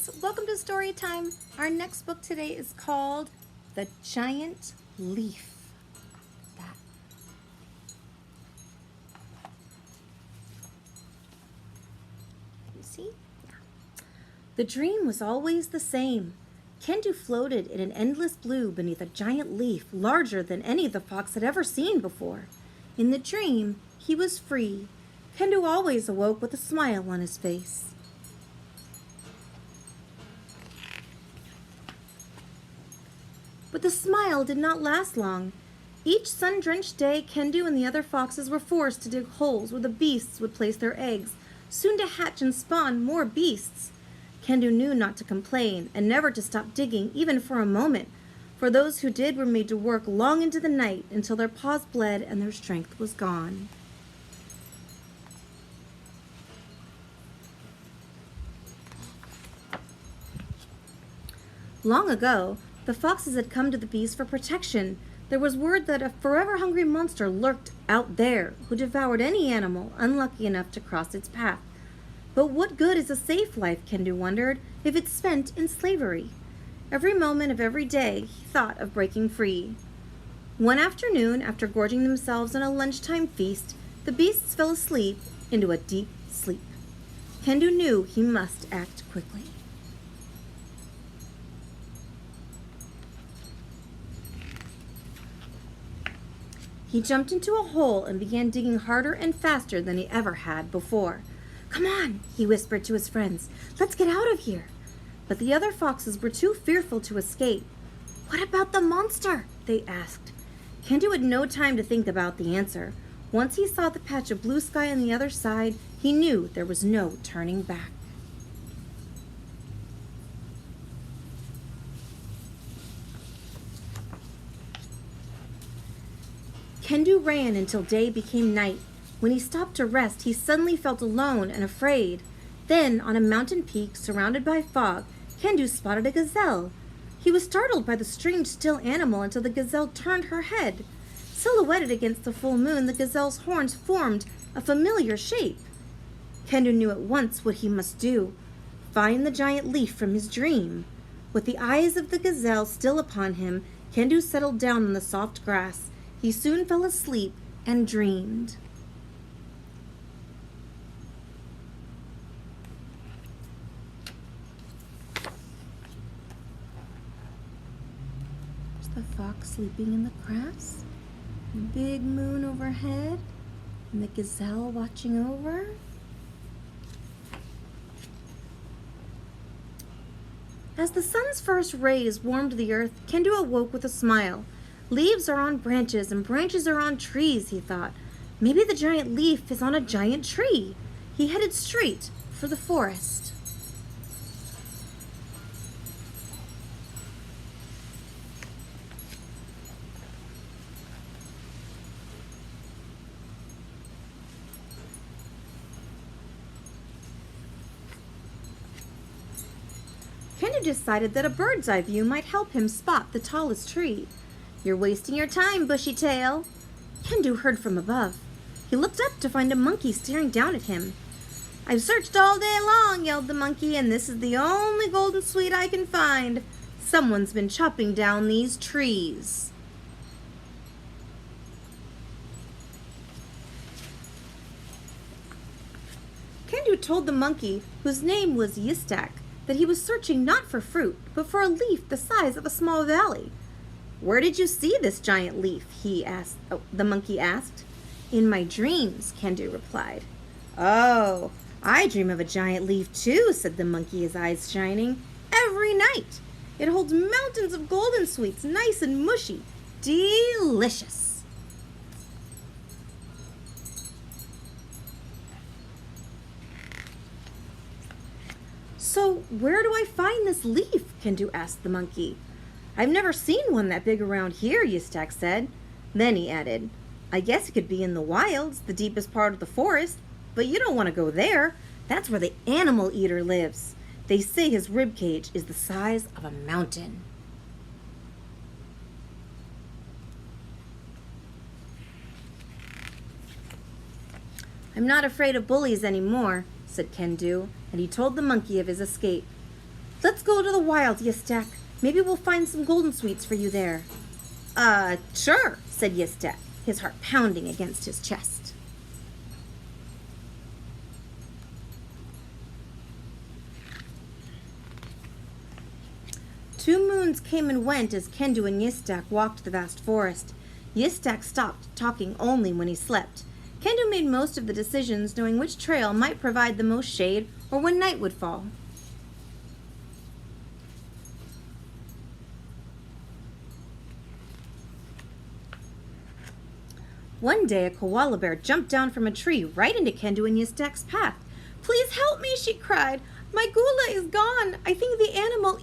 friends, welcome to story time. Our next book today is called The Giant Leaf. You see? Yeah. The dream was always the same. Kendu floated in an endless blue beneath a giant leaf larger than any the fox had ever seen before. In the dream, he was free. Kendu always awoke with a smile on his face. But the smile did not last long. Each sun-drenched day, Kendu and the other foxes were forced to dig holes where the beasts would place their eggs, soon to hatch and spawn more beasts. Kendu knew not to complain and never to stop digging even for a moment, for those who did were made to work long into the night until their paws bled and their strength was gone. Long ago, the foxes had come to the beasts for protection. There was word that a forever hungry monster lurked out there who devoured any animal unlucky enough to cross its path. But what good is a safe life, Kendu wondered, if it's spent in slavery? Every moment of every day he thought of breaking free. One afternoon, after gorging themselves on a lunchtime feast, the beasts fell asleep into a deep sleep. Kendu knew he must act quickly. He jumped into a hole and began digging harder and faster than he ever had before. "Come on," he whispered to his friends. "Let's get out of here." But the other foxes were too fearful to escape. "What about the monster?" they asked. Kendu had no time to think about the answer. Once he saw the patch of blue sky on the other side, he knew there was no turning back. Kendu ran until day became night. When he stopped to rest, he suddenly felt alone and afraid. Then, on a mountain peak surrounded by fog, Kendu spotted a gazelle. He was startled by the strange, still animal until the gazelle turned her head. Silhouetted against the full moon, the gazelle's horns formed a familiar shape. Kendu knew at once what he must do: find the giant leaf from his dream. With the eyes of the gazelle still upon him, Kendu settled down on the soft grass. He soon fell asleep and dreamed. There's the fox sleeping in the grass, the big moon overhead, and the gazelle watching over. As the sun's first rays warmed the earth, Kendu awoke with a smile. Leaves are on branches and branches are on trees, he thought. Maybe the giant leaf is on a giant tree. He headed straight for the forest. Kendu decided that a bird's eye view might help him spot the tallest tree. "You're wasting your time, Bushytail," Kendu heard from above. He looked up to find a monkey staring down at him. "I've searched all day long," yelled the monkey, "and this is the only golden sweet I can find. Someone's been chopping down these trees." Kendu told the monkey, whose name was Yistak, that he was searching not for fruit, but for a leaf the size of a small valley. "Where did you see this giant leaf?" the monkey asked. "In my dreams," Kendu replied. "Oh, I dream of a giant leaf too," said the monkey, his eyes shining. "Every night. It holds mountains of golden sweets, nice and mushy. Delicious." "So where do I find this leaf?" Kendu asked the monkey. "I've never seen one that big around here," Yistak said. Then he added, "I guess it could be in the wilds, the deepest part of the forest, but you don't want to go there. That's where the animal eater lives. They say his rib cage is the size of a mountain." "I'm not afraid of bullies anymore," said Kendu, and he told the monkey of his escape. go to the wild, Yistak. Maybe we'll find some golden sweets for you there. Sure, said Yistak, his heart pounding against his chest. Two moons came and went as Kendu and Yistak walked the vast forest. Yistak stopped talking only when he slept. Kendu made most of the decisions, knowing which trail might provide the most shade or when night would fall. One day, a koala bear jumped down from a tree right into Kendu and Yistak's path. "Please help me," she cried. "My Gula is gone. I think the animal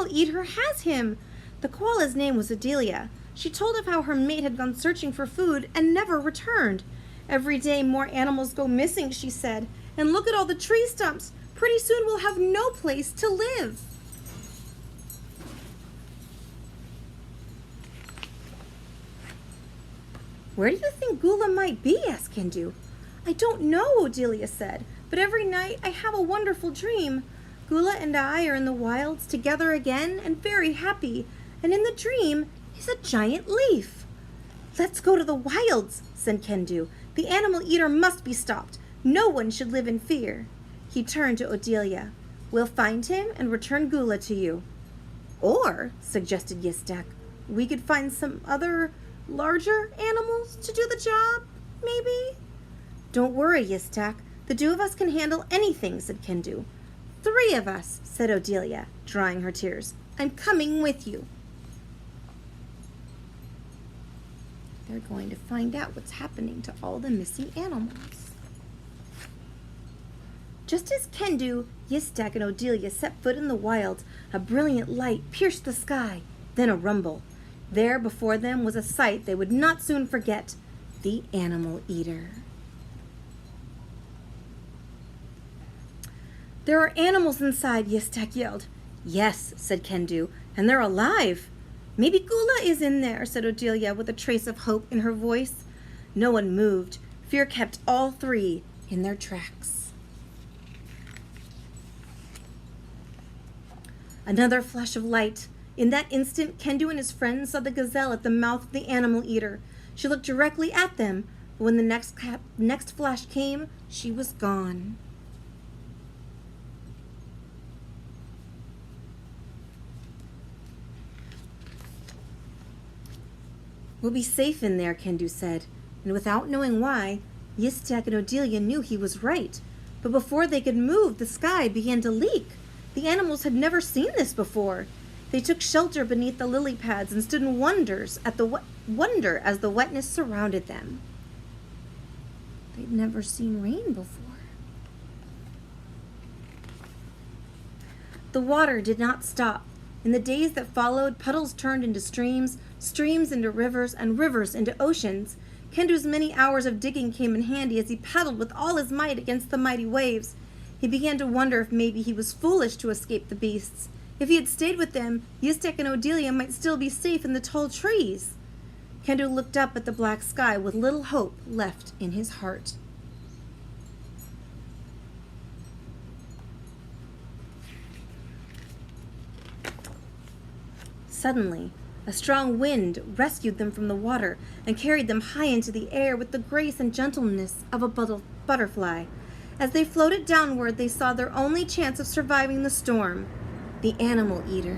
eater has him." The koala's name was Adelia. She told of how her mate had gone searching for food and never returned. "Every day more animals go missing," she said. "And look at all the tree stumps. Pretty soon we'll have no place to live." "Where do you think Gula might be?" asked Kendu. "I don't know," Adelia said, "but every night I have a wonderful dream. Gula and I are in the wilds together again and very happy, and in the dream is a giant leaf." "Let's go to the wilds," said Kendu. "The animal eater must be stopped. No one should live in fear." He turned to Adelia. "We'll find him and return Gula to you." "Or," suggested Yistak, "we could find some other larger animals to do the job, maybe?" "Don't worry, Yistak. The two of us can handle anything," said Kendu. "Three of us," said Adelia, drying her tears. "I'm coming with you." They're going to find out what's happening to all the missing animals. Just as Kendu, Yistak, and Adelia set foot in the wild, a brilliant light pierced the sky, then a rumble. There before them was a sight they would not soon forget: the animal eater. "There are animals inside," Yistak yelled. "Yes," said Kendu, "and they're alive." "Maybe Gula is in there," said Adelia with a trace of hope in her voice. No one moved. Fear kept all three in their tracks. Another flash of light. In that instant, Kendu and his friends saw the gazelle at the mouth of the animal eater. She looked directly at them, but when the next flash came, she was gone. "We'll be safe in there," Kendu said, and without knowing why, Yistak and Adelia knew he was right. But before they could move, the sky began to leak. The animals had never seen this before. They took shelter beneath the lily pads and stood in wonder as the wetness surrounded them. They'd never seen rain before. The water did not stop. In the days that followed, puddles turned into streams, streams into rivers, and rivers into oceans. Kendu's many hours of digging came in handy as he paddled with all his might against the mighty waves. He began to wonder if maybe he was foolish to escape the beasts. If he had stayed with them, Yistak and Adelia might still be safe in the tall trees. Kendu looked up at the black sky with little hope left in his heart. Suddenly, a strong wind rescued them from the water and carried them high into the air with the grace and gentleness of a butterfly. As they floated downward, they saw their only chance of surviving the storm: the animal eater.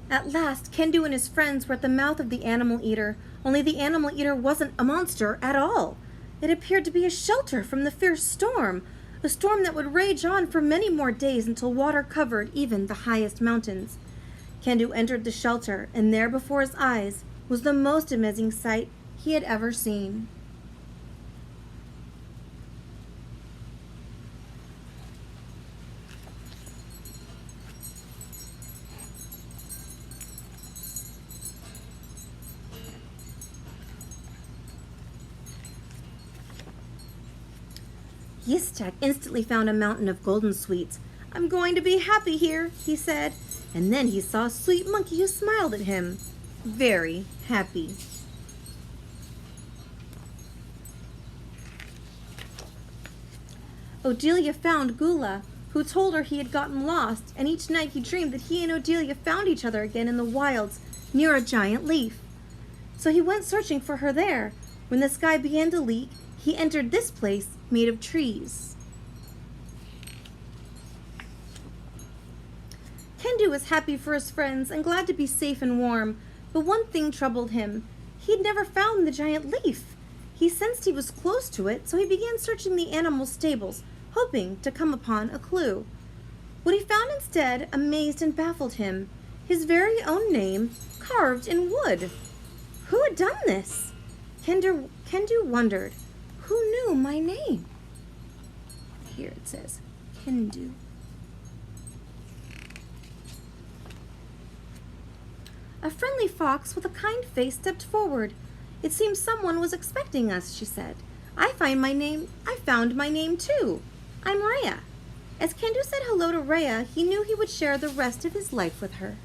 At last, Kendu and his friends were at the mouth of the animal eater, only the animal eater wasn't a monster at all. It appeared to be a shelter from the fierce storm, a storm that would rage on for many more days until water covered even the highest mountains. Kendu entered the shelter, and there before his eyes was the most amazing sight he had ever seen. Yistak instantly found a mountain of golden sweets. I'm going to be happy here, he said. And then he saw a sweet monkey who smiled at him. Very happy. Odelia found Gula, who told her he had gotten lost, and each night he dreamed that he and Odelia found each other again in the wilds near a giant leaf. So he went searching for her there. When the sky began to leak, he entered this place made of trees. Kendu was happy for his friends and glad to be safe and warm, but one thing troubled him. He had never found the giant leaf. He sensed he was close to it, so he began searching the animal stables, hoping to come upon a clue. What he found instead amazed and baffled him. His very own name, carved in wood. Who had done this? Kendu wondered. Who knew my name? Here it says, Kendu. A friendly fox with a kind face stepped forward. It seems someone was expecting us, she said. I found my name too. I'm Rhea. As Kendu said hello to Rhea, he knew he would share the rest of his life with her.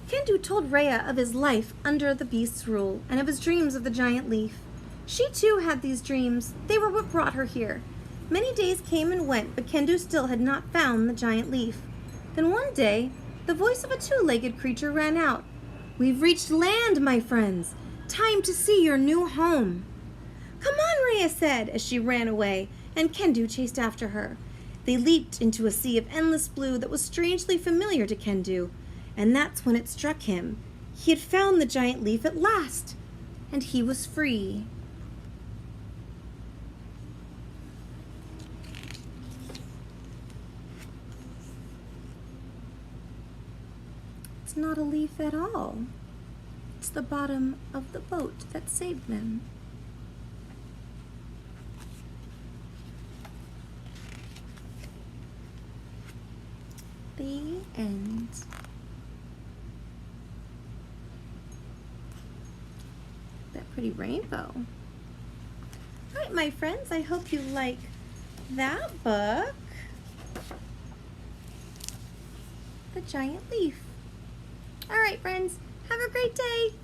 Kendu told Rhea of his life under the beast's rule and of his dreams of the giant leaf. She too had these dreams. They were what brought her here. Many days came and went, but Kendu still had not found the giant leaf. Then one day, the voice of a two-legged creature rang out. We've reached land, my friends. Time to see your new home. Come on, Rhea said as she ran away, and Kendu chased after her. They leaped into a sea of endless blue that was strangely familiar to Kendu, and that's when it struck him. He had found the giant leaf at last, and he was free. It's not a leaf at all. It's the bottom of the boat that saved them. The end. That pretty rainbow. All right, my friends, I hope you like that book. The Giant Leaf. All right, friends, have a great day.